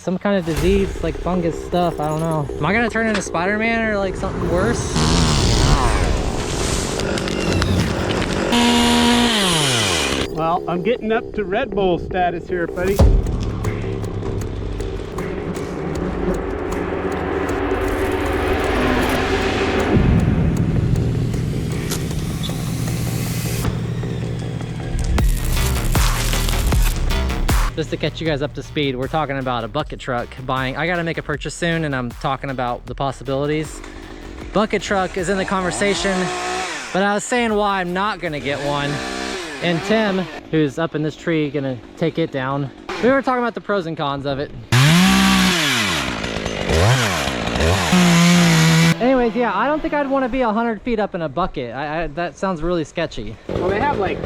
Some kind of disease, like fungus stuff, I don't know. Am I gonna turn into Spider-Man or like something worse? Well, I'm getting up to Red Bull status here, buddy. Just to catch you guys up to speed, we're talking about a bucket truck buying. I gotta make a purchase soon and I'm talking about the possibilities. Bucket truck is in the conversation, but I was saying why I'm not gonna get one. And Tim, who's up in this tree, gonna take it down. We were talking about the pros and cons of it. Anyways, yeah, I don't think I'd want to be 100 feet up in a bucket. That sounds really sketchy. Well, they have like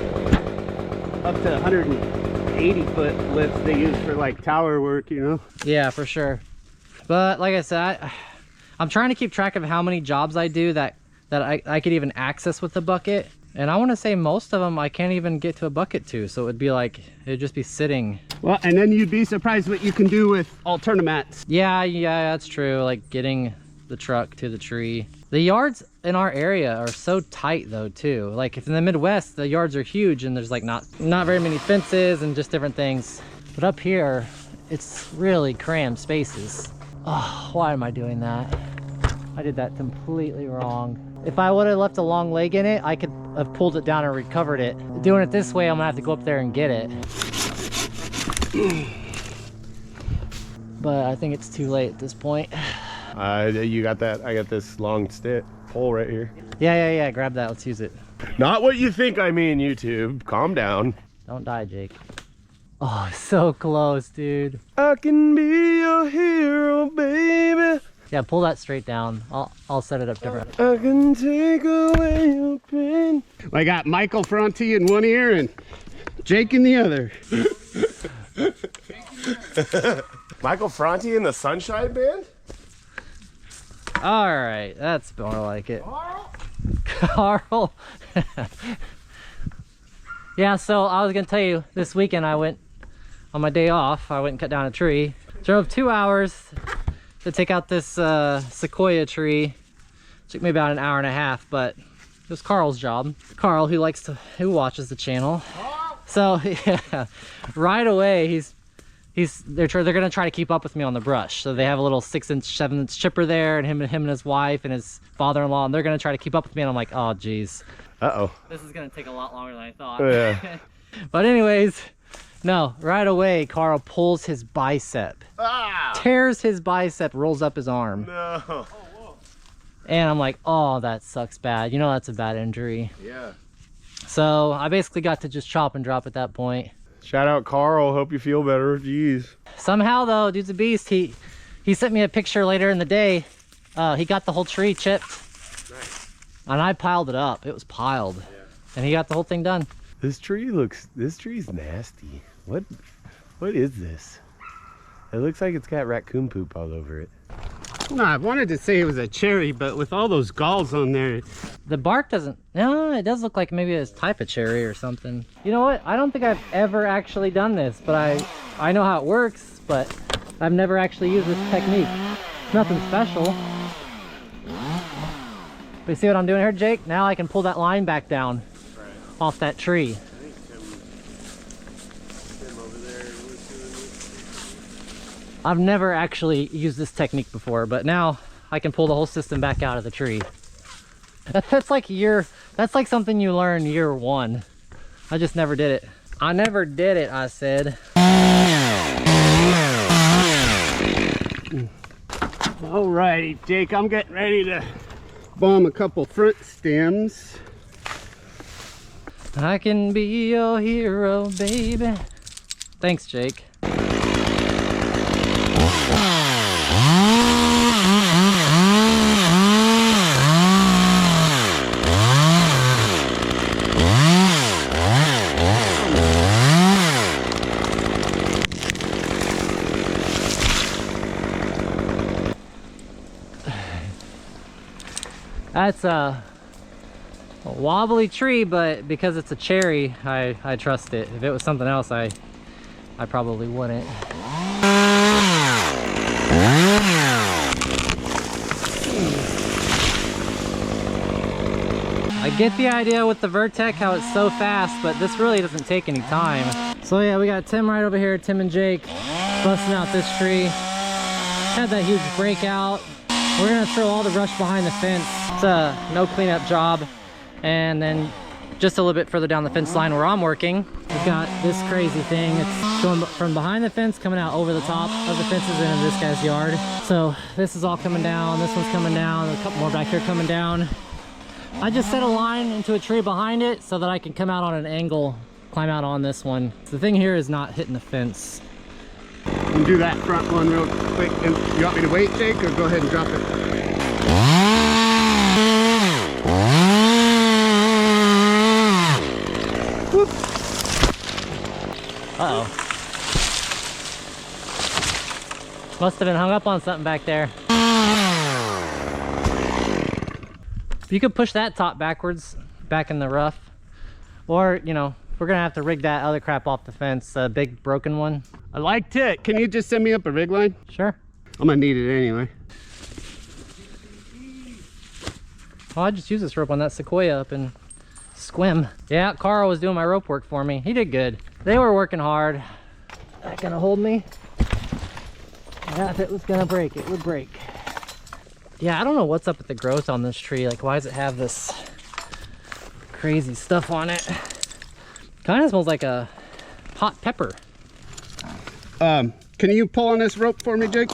up to 180-foot lifts they use for like tower work, you know? Yeah, for sure. But like I said, I'm trying to keep track of how many jobs I do that I could even access with the bucket. And I want to say most of them I can't even get to a bucket to. So it would be like, it'd just be sitting. Well, and then you'd be surprised what you can do with Alternamats. Yeah, that's true. Like getting the truck to the tree. The yards in our area are so tight though too. Like if in the Midwest, the yards are huge and there's like not very many fences and just different things. But up here, it's really crammed spaces. Oh, why am I doing that? I did that completely wrong. If I would have left a long leg in it, I could have pulled it down and recovered it. Doing it this way, I'm gonna have to go up there and get it. But I think it's too late at this point. You got that? I got this long stick pole right here. Yeah, grab that, let's use it. Not what you think I mean, YouTube. Calm down. Don't die, Jake. Oh, so close, dude. I can be your hero, baby. Yeah, pull that straight down. I'll set it up different. I can take away your pain. I got Michael Franti in one ear and Jake in the other. Michael Franti in the Sunshine Band? All right, that's more like it. Carl. Yeah, so I was gonna tell you, this weekend I went, on my day off, I went and cut down a tree. Drove 2 hours to take out this sequoia tree. Took me about an hour and a half, but it was Carl's job. Carl, who watches the channel. So yeah, right away they're gonna try to keep up with me on the brush. So they have a little 6-inch, 7-inch chipper there, and him and his wife and his father-in-law, and they're gonna try to keep up with me. And I'm like, oh geez. Uh-oh. This is gonna take a lot longer than I thought. Oh, yeah. But anyways, no, right away, Carl pulls his bicep. Tears his bicep, rolls up his arm. No. And I'm like, oh, that sucks bad. You know that's a bad injury. Yeah. So I basically got to just chop and drop at that point. Shout out Carl. Hope you feel better. Jeez. Somehow though, dude's a beast. He sent me a picture later in the day. He got the whole tree chipped. Nice. And I piled it up. It was piled. Yeah. And he got the whole thing done. This tree's nasty. What is this? It looks like it's got raccoon poop all over it. No, I wanted to say it was a cherry, but with all those galls on there. The bark doesn't, no, it does look like maybe it's type of cherry or something. You know what? I don't think I've ever actually done this, but I know how it works, but I've never actually used this technique. It's nothing special. But you see what I'm doing here, Jake? Now I can pull that line back down off that tree. I've never actually used this technique before, but now I can pull the whole system back out of the tree. That's like something you learn year one. I just never did it. I never did it, I said. Alrighty, Jake, I'm getting ready to bomb a couple front stems. I can be your hero, baby. Thanks, Jake. That's a wobbly tree, but because it's a cherry, I trust it. If it was something else, I probably wouldn't. get the idea with the Vertec how it's so fast, but this really doesn't take any time. So yeah, we got Tim right over here, Tim and Jake, busting out this tree. Had that huge breakout. We're gonna throw all the brush behind the fence. It's a no cleanup job. And then just a little bit further down the fence line where I'm working, we've got this crazy thing. It's going from behind the fence, coming out over the top of the fences into this guy's yard. So this is all coming down, this one's coming down, a couple more back here coming down. I just set a line into a tree behind it so that I can come out on an angle, climb out on this one. The thing here is not hitting the fence. And do that front one real quick. And you want me to wait, Jake, or go ahead and drop it? Whoop. Uh-oh. Must have been hung up on something back there. You could push that top backwards, back in the rough. Or, you know, we're gonna have to rig that other crap off the fence, a big broken one. I liked it. Can you just send me up a rig line? Sure. I'm gonna need it anyway. Well, I just use this rope on that sequoia up in Squim. Yeah, Carl was doing my rope work for me. He did good. They were working hard. That gonna hold me? Yeah, if it was gonna break, it would break. Yeah, I don't know what's up with the growth on this tree. Like, why does it have this crazy stuff on it? Kind of smells like a hot pepper. Can you pull on this rope for me, Jake?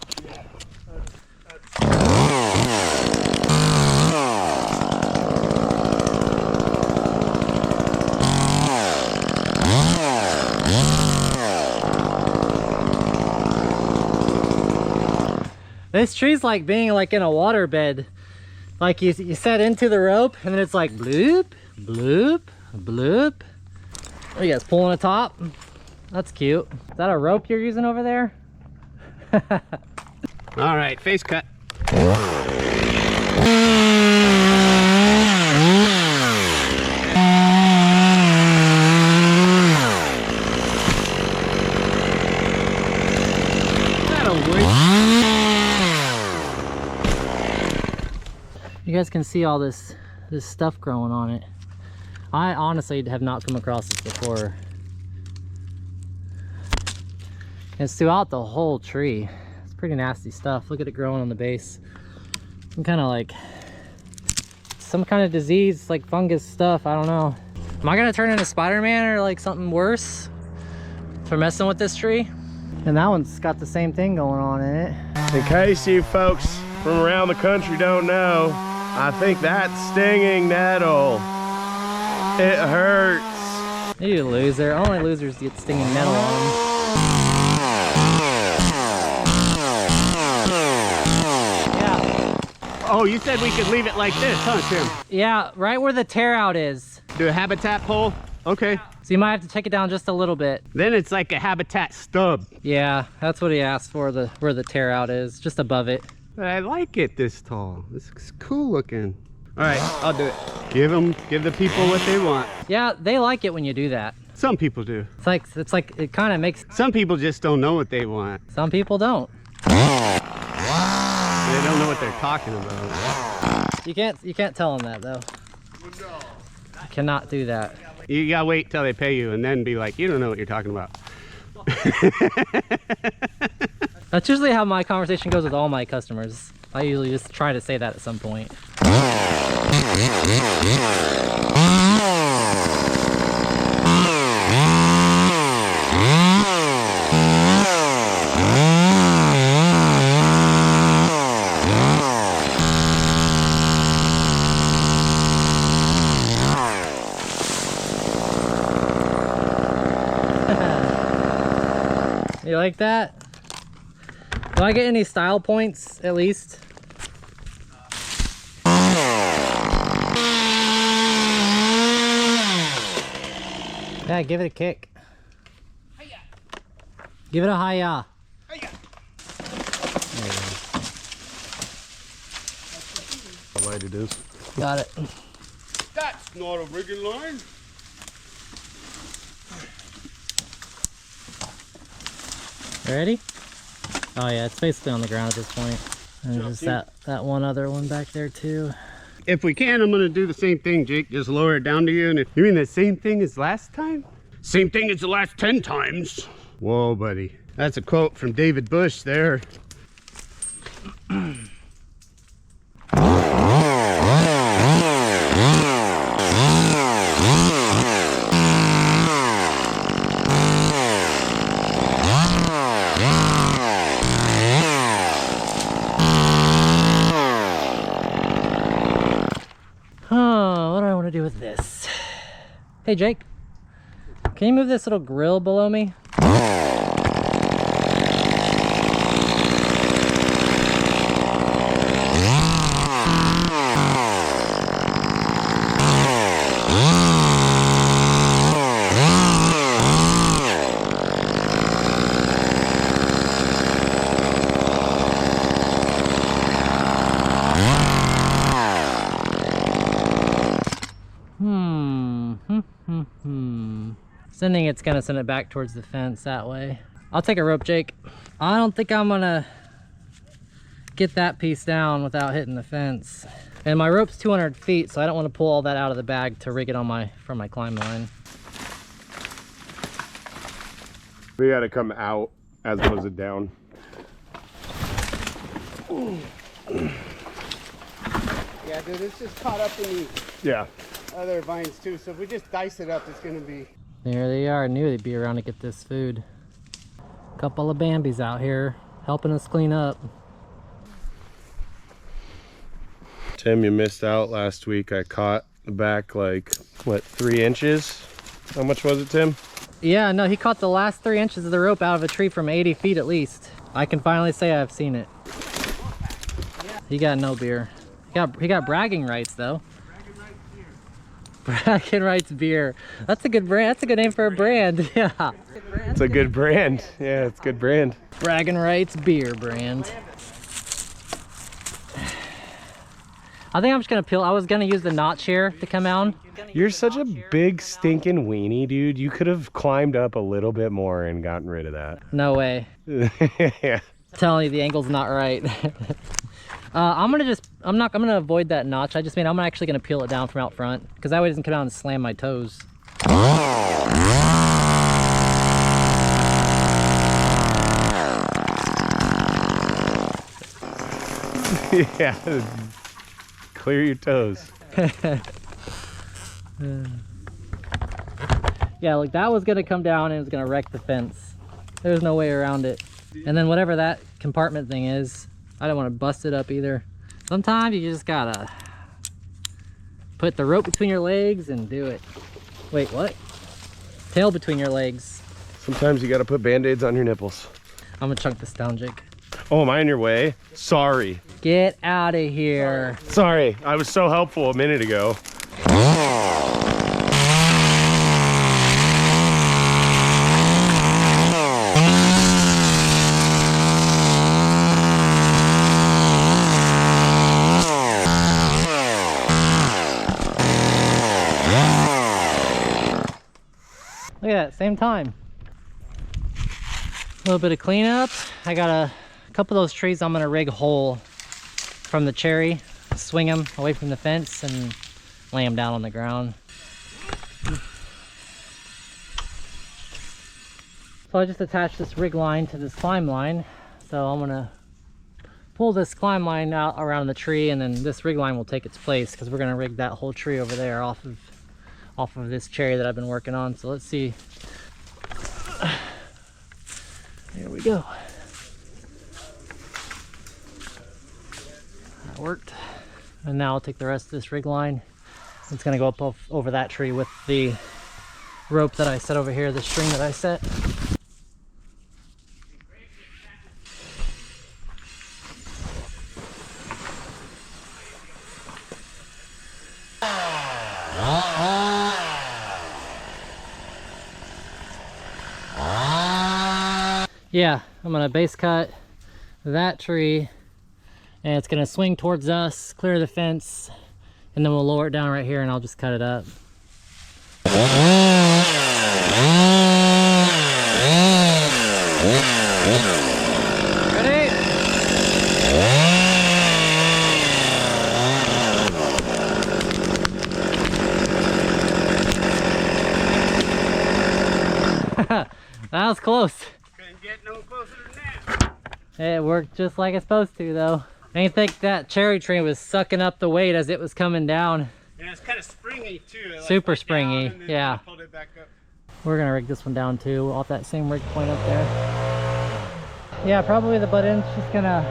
This tree's like being like in a water bed. Like you set into the rope and then it's like bloop, bloop, bloop. Oh, you guys pulling a top? That's cute. Is that a rope you're using over there? All right, face cut. That'll work. You guys can see all this stuff growing on it. I honestly have not come across this before. It's throughout the whole tree. It's pretty nasty stuff. Look at it growing on the base. Some kind of disease, like fungus stuff. I don't know. Am I gonna turn into Spider-Man or like something worse for messing with this tree? And that one's got the same thing going on in it. In case you folks from around the country don't know, I think that's stinging nettle. It hurts. You loser. Only losers get stinging nettle on them. Yeah. Oh, you said we could leave it like this, huh, Tim? Yeah, right where the tear out is. Do a habitat pole? Okay. So you might have to take it down just a little bit. Then it's like a habitat stub. Yeah, that's what he asked for, where the tear out is, just above it. But I like it this tall. This is cool looking. All right, I'll do it. Give the people what they want. Yeah, they like it when you do that. Some people do. It's like it kind of makes. Some people just don't know what they want. Some people don't. They don't know what they're talking about. You can't tell them that though. You cannot do that. You gotta wait till they pay you and then be like, you don't know what you're talking about. That's usually how my conversation goes with all my customers. I usually just try to say that at some point. You like that? Do I get any style points at least? Yeah, give it a kick. Give it a hi-ya. How light it is. Got it. That's not a rigging line. Ready? Oh yeah, it's basically on the ground at this point. And there's just that one other one back there too. If we can, I'm gonna do the same thing, Jake. Just lower it down to you. And if you mean the same thing as last time? Same thing as the last 10 times. Whoa, buddy. That's a quote from David Bush there. Oh, what do I want to do with this? Hey, Jake. Can you move this little grill below me? Sending it's gonna send it back towards the fence that way. I'll take a rope, Jake. I don't think I'm gonna get that piece down without hitting the fence. And my rope's 200 feet, so I don't want to pull all that out of the bag to rig it on from my climb line. We gotta come out as opposed to down. Yeah, dude, it's just caught up in the Yeah. other vines too. So if we just dice it up, it's gonna be... There they are. I knew they'd be around to get this food. Couple of Bambis out here helping us clean up. Tim, you missed out last week. I caught the back like, what, 3 inches? How much was it, Tim? Yeah, no, he caught the last 3 inches of the rope out of a tree from 80 feet at least. I can finally say I've seen it. He got no beer. He got bragging rights though. Bragging rights beer. That's a good brand. That's a good name for a brand. Yeah. It's a good brand. Yeah, it's a good brand. Bragging rights beer brand. I think I'm just gonna peel. I was gonna use the notch here to come out. You're such a big stinking weenie, dude. You could have climbed up a little bit more and gotten rid of that. No way. Yeah. I'm telling you, the angle's not right. I'm gonna avoid that notch. I'm actually gonna peel it down from out front because that way it doesn't come out and slam my toes. Yeah. Clear your toes. Yeah, like that was gonna come down and it was gonna wreck the fence. There's no way around it. And then whatever that compartment thing is, I don't want to bust it up either. Sometimes you just gotta put the rope between your legs and do it. Wait, what? Tail between your legs. Sometimes you gotta put band-aids on your nipples. I'm gonna chunk this down, Jake. Oh, am I in your way? Sorry. Get out of here. Sorry, I was so helpful a minute ago. Look at that, same time. A little bit of cleanup. I got a couple of those trees I'm gonna rig whole from the cherry, swing them away from the fence and lay them down on the ground. So I just attached this rig line to this climb line. So I'm gonna pull this climb line out around the tree and then this rig line will take its place because we're gonna rig that whole tree over there off of this cherry that I've been working on. So let's see. There we go. That worked. And now I'll take the rest of this rig line. It's gonna go up over that tree with the rope that I set over here, the string that I set. Yeah, I'm gonna base cut that tree and it's gonna swing towards us, clear the fence, and then we'll lower it down right here and I'll just cut it up. Ready? was close. Couldn't get no closer than that. It worked just like it's supposed to, though. I didn't think that cherry tree was sucking up the weight as it was coming down. Yeah, it's kind of springy too. It Super went springy, down and then yeah. pulled it back up. We're gonna rig this one down too, off that same rig point up there. Yeah, probably the butt end's just gonna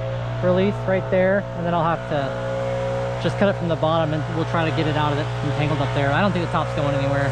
release right there, and then I'll have to just cut it from the bottom, and we'll try to get it out of it entangled up there. I don't think the top's going anywhere.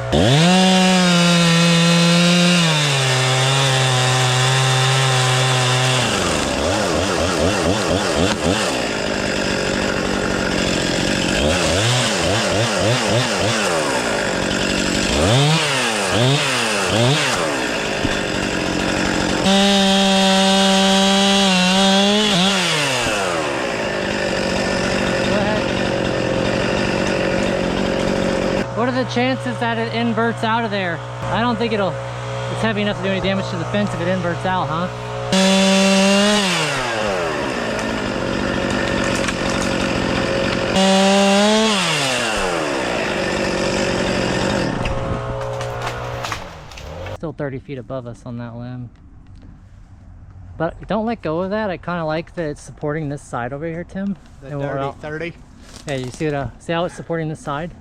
What are the chances that it inverts out of there? I don't think it's heavy enough to do any damage to the fence if it inverts out, huh? Still 30 feet above us on that limb. But don't let go of that. I kind of like that it's supporting this side over here, Tim. The And we're out- 30. Yeah, you see it? See how it's supporting this side?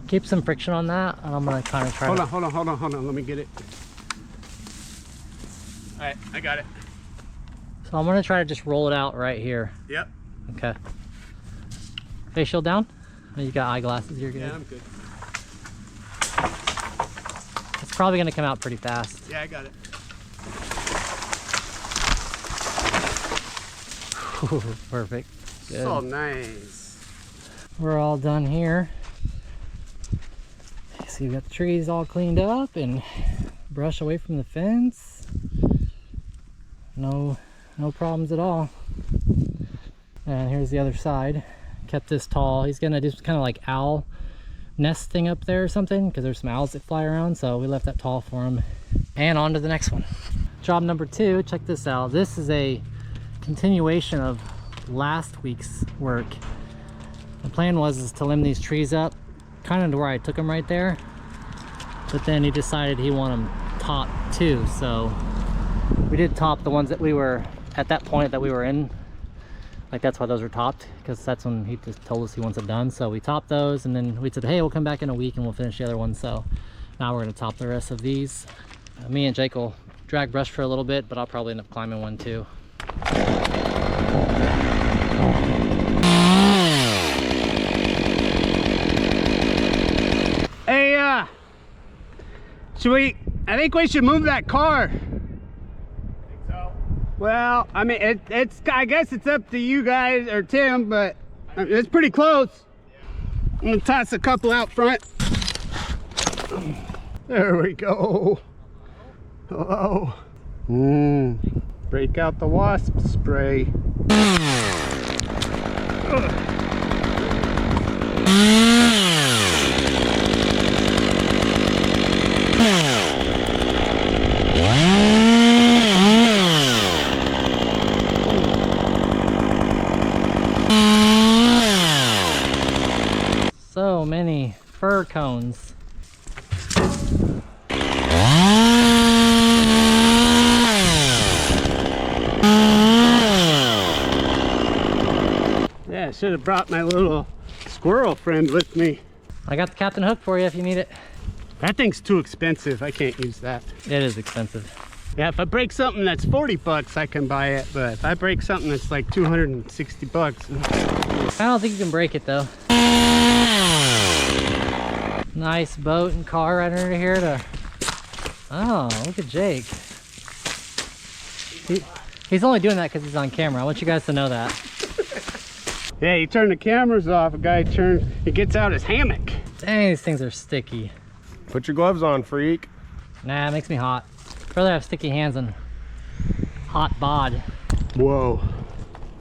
Keep some friction on that, and I'm gonna kind of try Hold to... on. Let me get it. All right, I got it. So I'm gonna try to just roll it out right here. Yep. Okay. Face shield down? Oh, you got eyeglasses, you're good. Yeah, I'm good. It's probably gonna come out pretty fast. Yeah, I got it. Perfect. Good. So nice. We're all done here. So you got the trees all cleaned up and brush away from the fence. No problems at all. And here's the other side. Kept this tall. He's gonna do kind of like owl nest thing up there or something, because there's some owls that fly around, so we left that tall for him. And on to the next one. Job number 2, check this out. This is a continuation of last week's work. The plan was to limb these trees up kind of to where I took them right there, but then he decided he wanted them top too, so we did top the ones that we were at that point that we were in. Like, that's why those were topped, because that's when he just told us he wants it done. So we topped those, and then we said, hey, we'll come back in a week and we'll finish the other ones. So now we're going to top the rest of these. Me and Jake will drag brush for a little bit, but I'll probably end up climbing one too. Hey, I think we should move that car. Well, I mean, I guess it's up to you guys or Tim, but it's pretty close. I'm gonna toss a couple out front. There we go. Oh. Break out the wasp spray. So many fir cones. Yeah, I should have brought my little squirrel friend with me. I got the Captain Hook for you if you need it. That thing's too expensive. I can't use that. It is expensive. Yeah, if I break something that's 40 bucks, I can buy it. But if I break something that's like 260 bucks. I don't think you can break it though. Nice boat and car right under here to... Oh, look at Jake. He's only doing that because he's on camera. I want you guys to know that. Yeah, you turn the cameras off, he gets out his hammock. Dang, these things are sticky. Put your gloves on, freak. Nah, it makes me hot. I'd rather have sticky hands than hot bod. Whoa,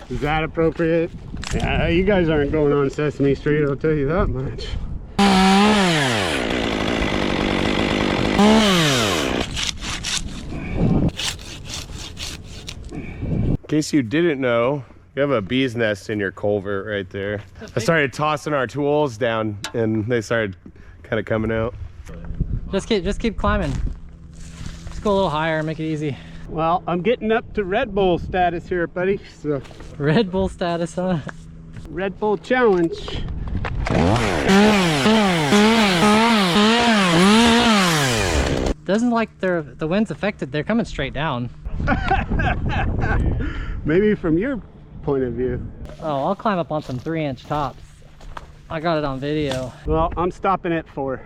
is that appropriate? Yeah, you guys aren't going on Sesame Street, I'll tell you that much. In case you didn't know, you have a bee's nest in your culvert right there. I started tossing our tools down and they started kind of coming out. Just keep climbing. Just go a little higher and make it easy. Well, I'm getting up to Red Bull status here, buddy. So Red Bull status, huh? Red Bull challenge. Doesn't like the wind's affected. They're coming straight down. Maybe from your point of view. Oh, I'll climb up on some 3-inch tops. I got it on video. Well, I'm stopping at 4.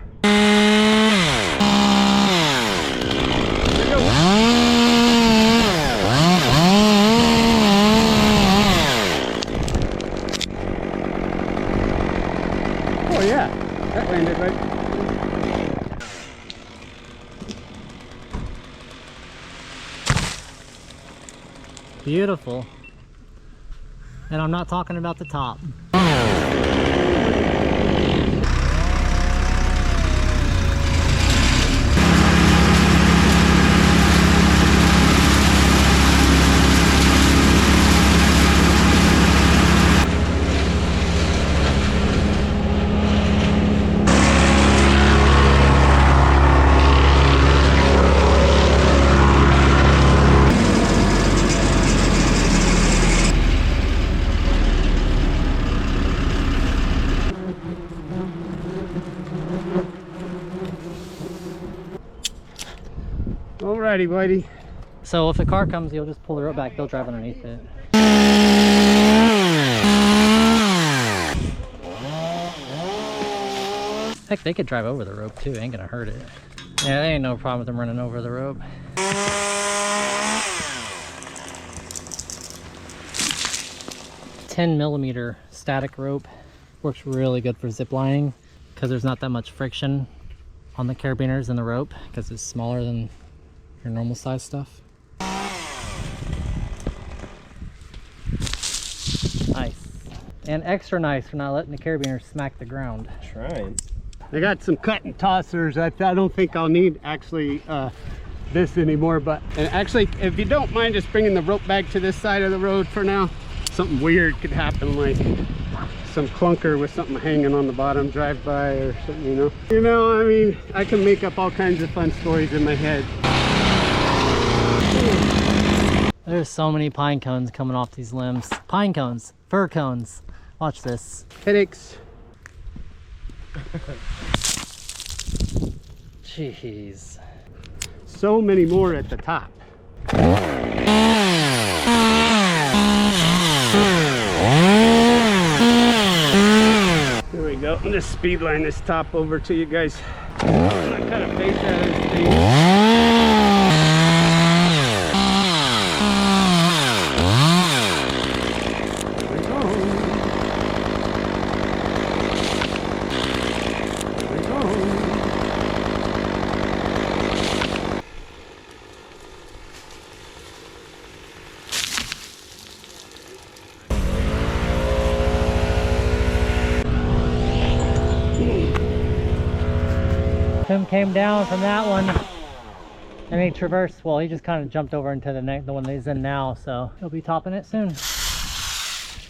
Oh yeah, that landed right. Beautiful. And I'm not talking about the top. Alrighty, buddy. So if a car comes, you'll just pull the rope back. They'll drive underneath it. Heck, they could drive over the rope too. Ain't gonna hurt it. Yeah, there ain't no problem with them running over the rope. $10mm static rope works really good for zip lining because there's not that much friction on the carabiners and the rope because it's smaller than your normal size stuff. Nice. And extra nice for not letting the carabiners smack the ground. Trying. I got some cut and tossers. I don't think I'll need actually this anymore, but and actually, if you don't mind just bringing the rope back to this side of the road for now. Something weird could happen, like some clunker with something hanging on the bottom drive by or something, you know. I mean, I can make up all kinds of fun stories in my head. There's so many pine cones coming off these limbs. Pine cones, fir cones. Watch this. Headaches. Jeez. So many more at the top. There we go. I'm just speed line this top over to you guys. I'm gonna cut a face out of this thing. Tim came down from that one and he traversed, well, he just kind of jumped over into the one that he's in now, so he'll be topping it soon.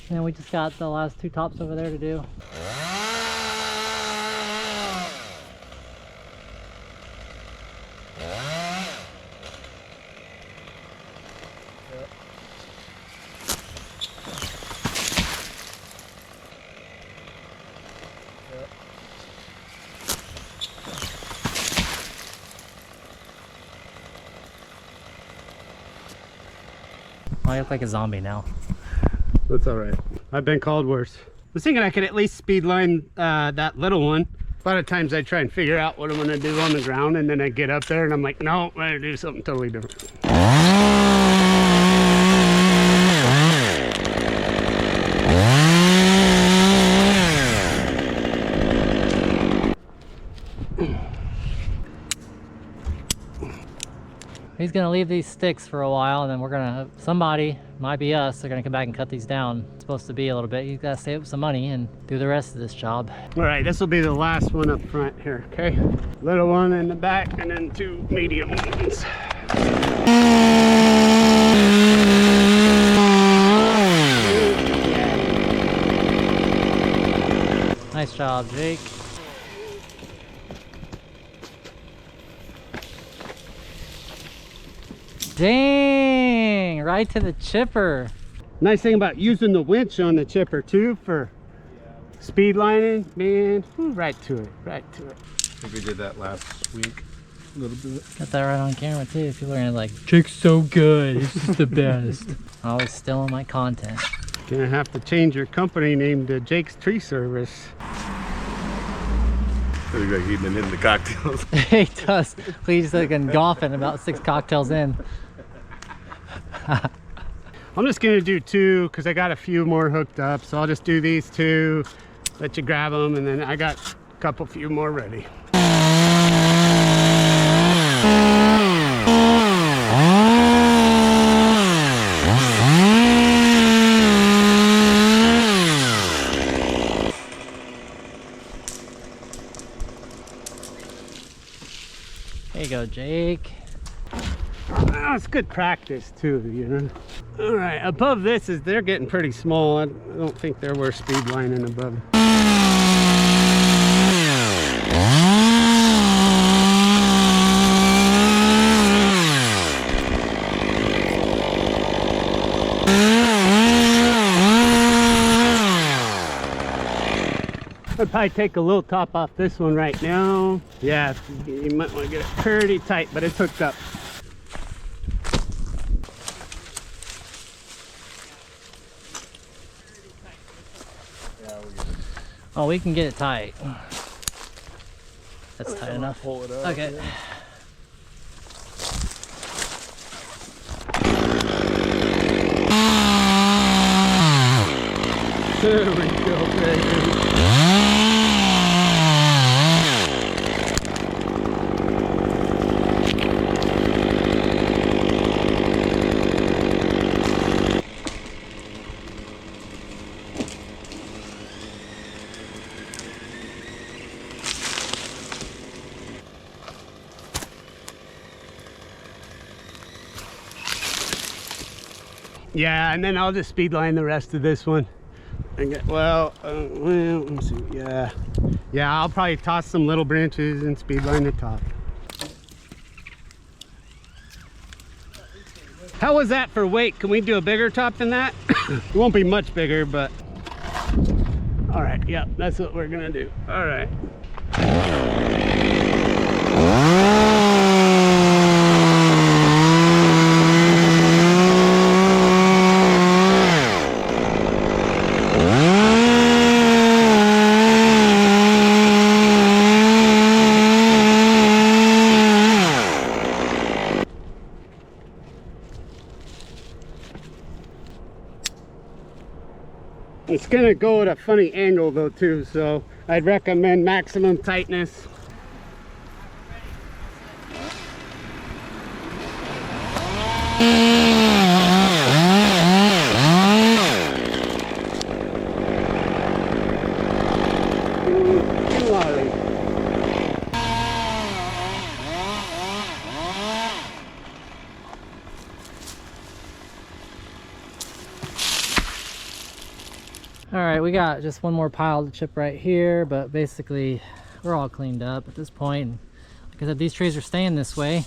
And we just got the last 2 tops over there to do. I look like a zombie now. That's all right. I've been called worse. I was thinking I could at least speed line that little one. A lot of times I try and figure out what I'm gonna do on the ground, and then I get up there and I'm like, no, I'm gonna do something totally different. He's gonna leave these sticks for a while, and then we're gonna, somebody, might be us, they're gonna come back and cut these down. It's supposed to be a little bit. You gotta save up some money and do the rest of this job. All right, this will be the last one up front here, okay? Little one in the back, and then 2 medium ones. Nice job, Jake. right to the chipper. Nice thing about using the winch on the chipper too for speed lining, man. Whew, right to it, right to it. I think we did that last week. A little bit. Got that right on camera too. People are gonna like, Jake's so good. This is the best. Always stealing my content. Gonna have to change your company name to Jake's Tree Service. Looks like he's been in the cocktails. He does. He's like golfing about 6 cocktails in. I'm just gonna do 2 because I got a few more hooked up. So I'll just do these 2, let you grab them, and then I got a few more ready. There you go, Jake. Oh, it's good practice too, you know. All right, above this is they're getting pretty small. I don't think they're worth speed lining above. I'd probably take a little top off this one right now. Yeah, you might want to get it pretty tight, but it's hooked up. Oh, we can get it tight. That's tight enough. Pull it up. Okay. There we go, baby. Yeah, and then I'll just speed line the rest of this one. And get, well, let me see. Yeah, I'll probably toss some little branches and speed line the top. How was that for weight? Can we do a bigger top than that? It won't be much bigger, but all right. Yeah, that's what we're gonna do. All right. It's gonna go at a funny angle though too, so I'd recommend maximum tightness. All right, we got just one more pile to chip right here, but basically we're all cleaned up at this point. And like I said, these trees are staying this way.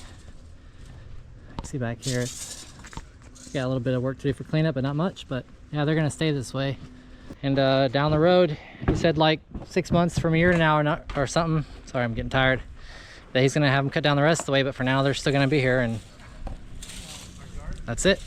See back here, it's got a little bit of work to do for cleanup, but not much. But yeah, they're gonna stay this way. And down the road, he said like 6 months from a year to now or something. Sorry, I'm getting tired. That he's gonna have them cut down the rest of the way, but for now they're still gonna be here, and that's it.